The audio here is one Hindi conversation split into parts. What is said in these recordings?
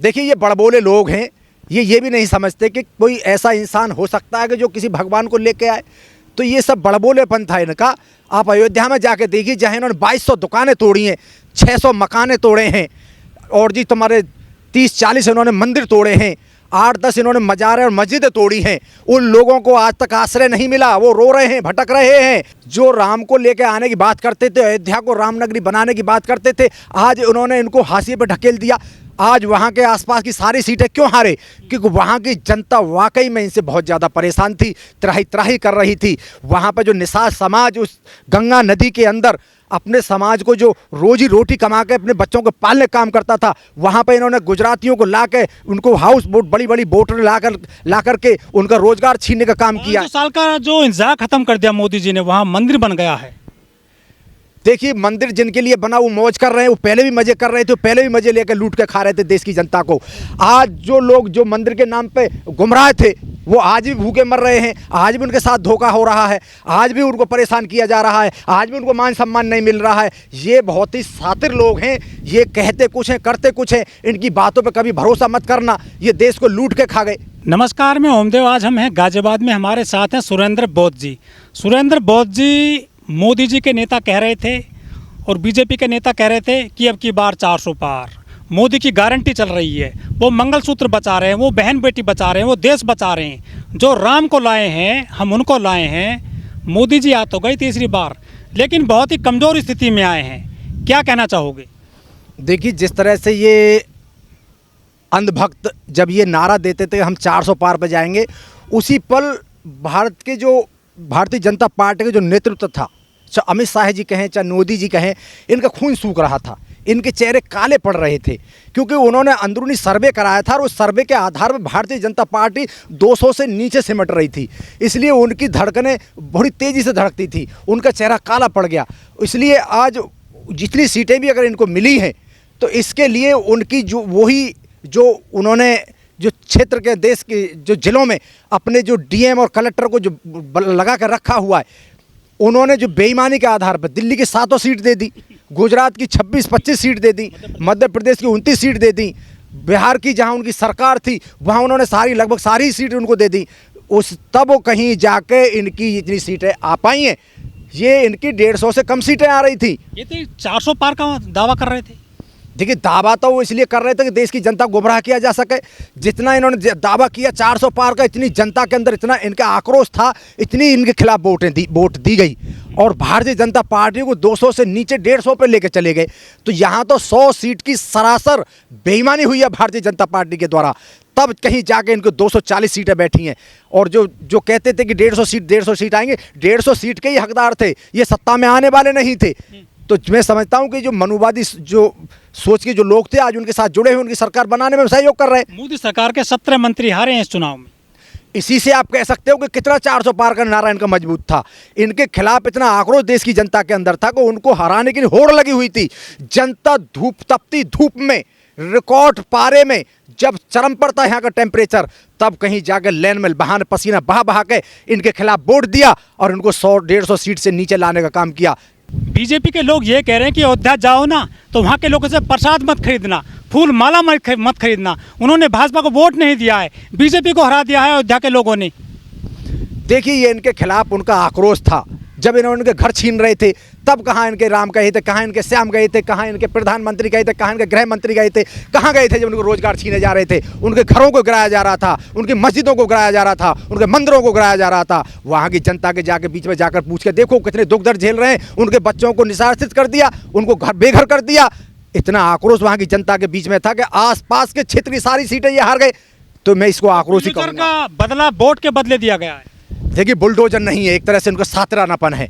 देखिए ये बड़बोले लोग हैं, ये भी नहीं समझते कि कोई ऐसा इंसान हो सकता है कि जो किसी भगवान को लेके आए। तो ये सब बड़बोलेपन था इनका। आप अयोध्या में जाके देखिए, जहाँ इन्होंने 2200 दुकानें तोड़ी हैं, 600 मकाने तोड़े हैं, और जी तुम्हारे 30-40 इन्होंने मंदिर तोड़े हैं, 8-10 इन्होंने मजारें और मस्जिदें तोड़ी हैं। उन लोगों को आज तक आश्रय नहीं मिला, वो रो रहे हैं, भटक रहे हैं। जो राम को लेकर आने की बात करते थे, अयोध्या को रामनगरी बनाने की बात करते थे, आज उन्होंने इनको हाशिए पर ढकेल दिया। आज वहाँ के आसपास की सारी सीटें क्यों हारे? क्योंकि वहाँ की जनता वाकई में इनसे बहुत ज़्यादा परेशान थी, त्राही त्राही कर रही थी। वहाँ पर जो निषाद समाज उस गंगा नदी के अंदर अपने समाज को जो रोजी रोटी कमा के अपने बच्चों को पालने का काम करता था, वहाँ पे इन्होंने गुजरातियों को ला के उनको हाउस बोट, बड़ी बड़ी बोट ला करके उनका रोजगार छीनने का काम किया। 2 साल का जो इंतजार खत्म कर दिया मोदी जी ने, वहाँ मंदिर बन गया है। देखिए मंदिर जिनके लिए बना वो मौज कर रहे हैं, वो पहले भी मजे कर रहे थे, पहले भी मजे लेकर लूट के खा रहे थे देश की जनता को। आज जो लोग जो मंदिर के नाम पे गुमराह थे, वो आज भी भूखे मर रहे हैं, आज भी उनके साथ धोखा हो रहा है, आज भी उनको परेशान किया जा रहा है, आज भी उनको मान सम्मान नहीं मिल रहा है। ये बहुत ही शातिर लोग हैं, ये कहते कुछ हैं करते कुछ हैं, इनकी बातों पर कभी भरोसा मत करना, ये देश को लूट के खा गए। नमस्कार, मैं ओमदेव। आज हम हैं गाजियाबाद में, हमारे साथ हैं सुरेंद्र बौद्ध जी। सुरेंद्र बौद्ध जी मोदी जी के नेता कह रहे थे और बीजेपी के नेता कह रहे थे कि अब की बार 400 पार। मोदी की गारंटी चल रही है, वो मंगलसूत्र बचा रहे हैं, वो बहन बेटी बचा रहे हैं, वो देश बचा रहे हैं। जो राम को लाए हैं हम उनको लाए हैं। मोदी जी आ तो गई तीसरी बार, लेकिन बहुत ही कमज़ोर स्थिति में आए हैं। क्या कहना चाहोगे? देखिए जिस तरह से ये अंधभक्त जब ये नारा देते थे हम 400 पार पर जाएंगे, उसी पल भारत के जो भारतीय जनता पार्टी का जो नेतृत्व था, चाहे अमित शाह जी कहें चाहे मोदी जी कहें, इनका खून सूख रहा था, इनके चेहरे काले पड़ रहे थे, क्योंकि उन्होंने अंदरूनी सर्वे कराया था और उस सर्वे के आधार पर भारतीय जनता पार्टी 200 से नीचे सिमट रही थी। इसलिए उनकी धड़कनें बड़ी तेज़ी से धड़कती थी, उनका चेहरा काला पड़ गया। इसलिए आज जितनी सीटें भी अगर इनको मिली हैं, तो इसके लिए उनकी जो उन्होंने जो क्षेत्र के देश के जो जिलों में अपने जो डीएम और कलेक्टर को जो लगा कर रखा हुआ है, उन्होंने जो बेईमानी के आधार पर दिल्ली की 7 सीट दे दी, गुजरात की 26-25 सीट दे दी, मध्य प्रदेश की 29 सीट दे दी, बिहार की जहां उनकी सरकार थी वहां उन्होंने लगभग सारी सीट उनको दे दी। तब कहीं जाके इनकी इतनी सीटें आ पाई हैं। ये इनकी 150 से कम सीटें आ रही थी। ये तो 400 पार का दावा कर रहे थे। देखिए दावा तो वो इसलिए कर रहे थे कि देश की जनता को गुमराह किया जा सके। जितना इन्होंने दावा किया 400 पार का, इतनी जनता के अंदर इतना इनका आक्रोश था, इतनी इनके खिलाफ वोट दी गई और भारतीय जनता पार्टी को 200 से नीचे 150 पे लेके चले गए। तो यहाँ तो 100 सीट की सरासर बेईमानी हुई है भारतीय जनता पार्टी के द्वारा। तब कहीं जाके इनको 240 सीटें बैठी हैं। और जो कहते थे कि 150 सीट आएंगे, 150 सीट के ही हकदार थे, ये सत्ता में आने वाले नहीं थे। तो मैं समझता हूं कि जो मनुवादी जो सोच के जो लोग थे आज उनके साथ जुड़े हुए, उनकी सरकार बनाने में सहयोग कर रहे हैं। मोदी सरकार के 17 मंत्री हारे हैं इस चुनाव में। इसी से आप कह सकते हो कि कितना 400 पार का नारा इनका मजबूत था। इनके खिलाफ इतना आक्रोश देश की जनता के अंदर था कि उनको हराने की होड़ लगी हुई थी। जनता तपती धूप में, रिकॉर्ड पारे में जब चरम पर था यहाँ का टेम्परेचर, तब कहीं जाकर लैन में बहाने पसीना बहा के इनके खिलाफ वोट दिया और उनको 100-150 सीट से नीचे लाने का काम किया। बीजेपी के लोग ये कह रहे हैं कि अयोध्या जाओ ना तो वहाँ के लोगों से प्रसाद मत खरीदना, फूल माला मत खरीदना। उन्होंने भाजपा को वोट नहीं दिया है, बीजेपी को हरा दिया है अयोध्या के लोगों ने। देखिए ये इनके खिलाफ उनका आक्रोश था। जब इन्होंने उनके घर छीन रहे थे तब कहाँ इनके राम गए थे, कहाँ इनके श्याम गए थे, कहाँ इनके प्रधानमंत्री गए थे, कहाँ इनके गृह मंत्री गए थे, कहाँ गए थे जब उनको रोजगार छीने जा रहे थे। उनके घरों को गिराया जा रहा था, उनकी मस्जिदों को गिराया जा रहा था, उनके मंदिरों को गिराया जा रहा था। वहाँ की जनता के जाके बीच में जाकर पूछ के देखो कितने दुख दर्द झेल रहे हैं। उनके बच्चों को निशासित कर दिया, उनको बेघर कर दिया। इतना आक्रोश वहाँ की जनता के बीच में था कि आसपास के क्षेत्र की सारी सीटें ये हार गए। तो मैं इसको आक्रोश ही कहूँगा। बदला वोट के बदले दिया गया है। देखिए बुलडोजर नहीं है, एक तरह से उनका सातरानापन है।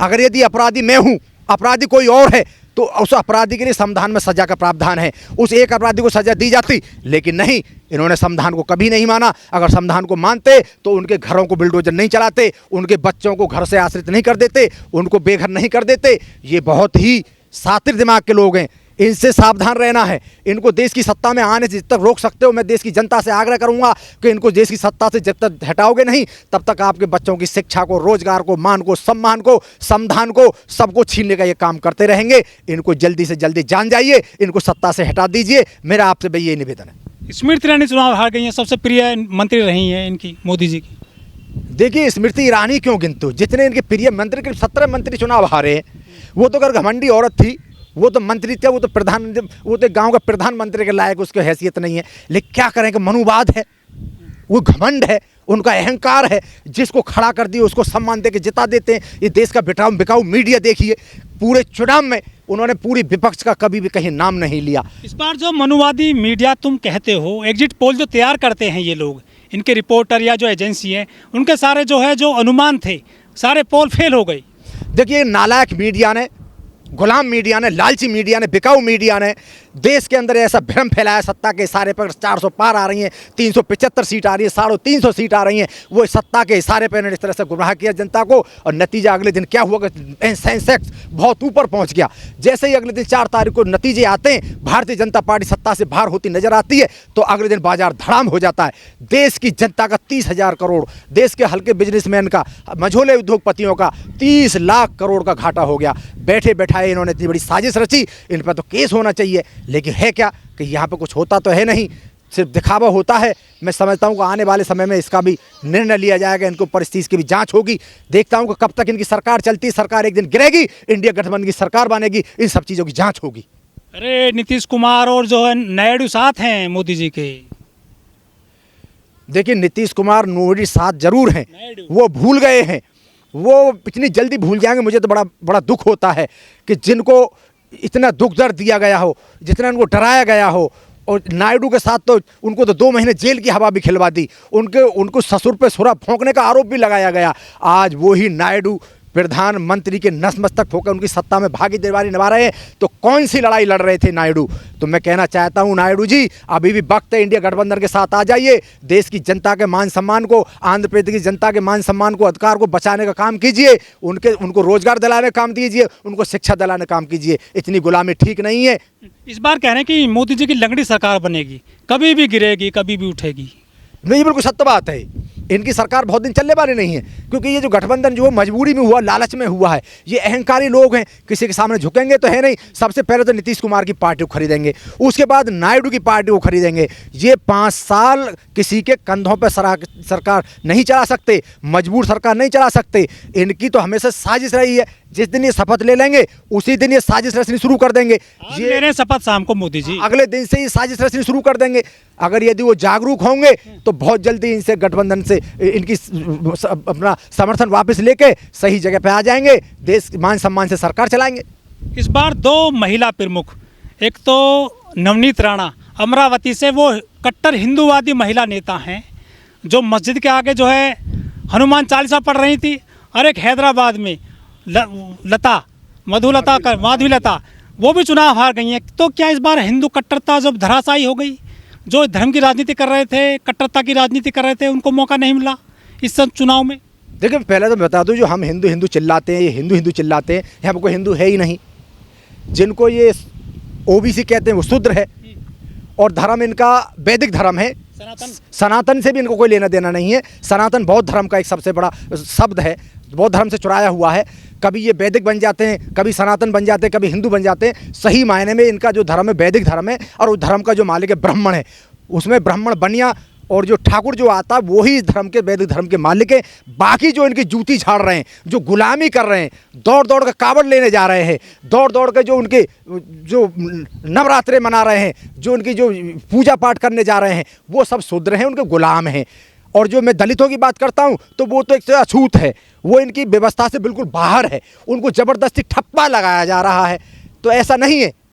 अगर यदि अपराधी मैं हूँ, अपराधी कोई और है, तो उस अपराधी के लिए संविधान में सजा का प्रावधान है। उस एक अपराधी को सजा दी जाती, लेकिन नहीं, इन्होंने संविधान को कभी नहीं माना। अगर संविधान को मानते तो उनके घरों को बुलडोजर नहीं चलाते, उनके बच्चों को घर से आश्रित नहीं कर देते, उनको बेघर नहीं कर देते। ये बहुत ही शातिर दिमाग के लोग हैं, इनसे सावधान रहना है। इनको देश की सत्ता में आने से जब तक रोक सकते हो, मैं देश की जनता से आग्रह करूंगा कि इनको देश की सत्ता से जब तक हटाओगे नहीं, तब तक आपके बच्चों की शिक्षा को, रोजगार को, मान को, सम्मान को, संविधान को, सबको छीनने का ये काम करते रहेंगे। इनको जल्दी से जल्दी जान जाइए, इनको सत्ता से हटा दीजिए। मेरा आपसे भाई ये निवेदन है। स्मृति ईरानी चुनाव हार गई हैं, सबसे प्रिय मंत्री रही हैं इनकी, मोदी जी की। देखिए स्मृति ईरानी क्यों गिनते, जितने इनके प्रिय मंत्री के 17 मंत्री चुनाव हारे हैं। वो तो अगर घमंडी औरत थी, वो तो मंत्री थे, वो तो गांव का प्रधानमंत्री के लायक उसकी हैसियत नहीं है। लेकिन क्या करें कि मनुवाद है, वो घमंड है, उनका अहंकार है। जिसको खड़ा कर दिए उसको सम्मान दे के जिता देते हैं। ये देश का बिकाऊ मीडिया देखिए, पूरे चुनाव में उन्होंने पूरी विपक्ष का कभी भी कहीं नाम नहीं लिया। इस बार जो मनुवादी मीडिया तुम कहते हो, एग्जिट पोल जो तैयार करते हैं ये लोग, इनके रिपोर्टर या जो एजेंसी हैं, उनके सारे जो है जो अनुमान थे, सारे पोल फेल हो गई। देखिए नालायक मीडिया ने, गुलाम मीडिया ने, लालची मीडिया ने, बिकाऊ मीडिया ने देश के अंदर ऐसा भ्रम फैलाया सत्ता के इशारे पर 400 पार आ रही हैं, 375 सीट आ रही है, 350 सीट आ रही हैं। वो सत्ता के इशारे पर इन्होंने इस तरह से गुमराह किया जनता को। और नतीजा अगले दिन क्या हुआ कि सेंसेक्स बहुत ऊपर पहुंच गया। जैसे ही अगले दिन 4 तारीख को नतीजे आते हैं, भारतीय जनता पार्टी सत्ता से बाहर होती नजर आती है, तो अगले दिन बाजार धड़ाम हो जाता है। देश की जनता का 30,000 करोड़, देश के हल्के बिजनेसमैन का, मझोले उद्योगपतियों का 30 लाख करोड़ का घाटा हो गया। बैठे बैठाए इन्होंने इतनी बड़ी साजिश रची, इन पर तो केस होना चाहिए। लेकिन है क्या कि यहाँ पे कुछ होता तो है नहीं, सिर्फ दिखावा होता है। मैं समझता हूँ कि आने वाले समय में इसका भी निर्णय लिया जाएगा, इनको पर इस चीज़ की भी जांच होगी। देखता हूँ कि कब तक इनकी सरकार चलती है। सरकार एक दिन गिरेगी, इंडिया गठबंधन की सरकार बनेगी, इन सब चीज़ों की जांच होगी। अरे नीतीश कुमार और जो है नायडू साथ हैं मोदी जी के। देखिए नीतीश कुमार नोडी साथ जरूर हैं, नायडू। वो भूल गए हैं। वो इतनी जल्दी भूल जाएंगे, मुझे तो बड़ा दुख होता है कि जिनको इतना दुख दर्द दिया गया हो, जितना उनको डराया गया हो। और नायडू के साथ तो उनको तो 2 महीने जेल की हवा भी खिलवा दी, उनको ससुर पे सुरा फोंकने का आरोप भी लगाया गया। आज वही नायडू प्रधानमंत्री के नतमस्तक होकर उनकी सत्ता में भागीदारी निभा रहे हैं। तो कौन सी लड़ाई लड़ रहे थे नायडू? तो मैं कहना चाहता हूं नायडू जी, अभी भी वक्त है, इंडिया गठबंधन के साथ आ जाइए। देश की जनता के मान सम्मान को, आंध्र प्रदेश की जनता के मान सम्मान को, अधिकार को बचाने का काम कीजिए। उनको रोजगार दिलाने का काम दीजिए, उनको शिक्षा दिलाने का काम कीजिए। इतनी गुलामी ठीक नहीं है। इस बार कह रहे हैं कि मोदी जी की लंगड़ी सरकार बनेगी, कभी भी गिरेगी, कभी भी उठेगी। नहीं, बिल्कुल सत्य बात है। इनकी सरकार बहुत दिन चलने वाली नहीं है, क्योंकि ये जो गठबंधन जो मजबूरी में हुआ, लालच में हुआ है। ये अहंकारी लोग हैं, किसी के सामने झुकेंगे तो है नहीं। सबसे पहले तो नीतीश कुमार की पार्टी को खरीदेंगे, उसके बाद नायडू की पार्टी को खरीदेंगे। ये 5 साल किसी के कंधों पर सरकार नहीं चला सकते, मजबूर सरकार नहीं चला सकते। इनकी तो हमेशा साजिश रही है, जिस दिन ये शपथ ले लेंगे उसी दिन ये साजिश रचनी शुरू कर देंगे। ये ले रहे हैं शपथ शाम को मोदी जी, अगले दिन से ये साजिश रचनी शुरू कर देंगे। अगर यदि वो जागरूक होंगे तो बहुत जल्दी इनसे गठबंधन से इनकी अपना समर्थन वापस लेके सही जगह पे आ जाएंगे, देश मान सम्मान से सरकार चलाएंगे। इस बार 2 महिला प्रमुख, एक तो नवनीत राणा अमरावती से, वो कट्टर हिंदूवादी महिला नेता हैं, जो मस्जिद के आगे जो है हनुमान चालीसा पढ़ रही थी। और एक हैदराबाद में माधवीलता, वो भी चुनाव हार गई हैं। तो क्या इस बार हिंदू कट्टरता जब धराशायी हो गई, जो धर्म की राजनीति कर रहे थे, कट्टरता की राजनीति कर रहे थे, उनको मौका नहीं मिला इस सब चुनाव में? देखिए पहले तो बता दूं, जो हम हिंदू हिंदू चिल्लाते हैं, ये हिंदू चिल्लाते हैं, यहाँ पर कोई हिंदू है ही नहीं। जिनको ये ओबीसी कहते हैं वो शूद्र है, और धर्म इनका वैदिक धर्म है। सनातन से भी इनको कोई लेना देना नहीं है। सनातन बौद्ध धर्म का एक सबसे बड़ा शब्द है, बौद्ध धर्म से चुराया हुआ है। कभी ये वैदिक बन जाते हैं, कभी सनातन बन जाते हैं, कभी हिंदू बन जाते हैं। सही मायने में इनका जो धर्म है वैदिक धर्म है, और उस धर्म का जो मालिक है ब्राह्मण है। उसमें ब्राह्मण बनिया और जो ठाकुर जो आता है वही इस धर्म के, वैदिक धर्म के मालिक है। बाकी जो इनकी जूती झाड़ रहे हैं, जो गुलामी कर रहे हैं, दौड़ दौड़ कर कावड़ लेने जा रहे हैं, दौड़ दौड़ कर जो उनके जो नवरात्रे मना रहे हैं, जो उनकी जो पूजा पाठ करने जा रहे हैं, वो सब शूद्र हैं, उनके गुलाम हैं। और जो मैं दलितों की बात करता हूं तो वो तो एक से अछूत है, वो इनकी व्यवस्था से बिल्कुल बाहर है। उनको ज़बरदस्ती ठप्पा लगाया जा रहा है। तो ऐसा नहीं है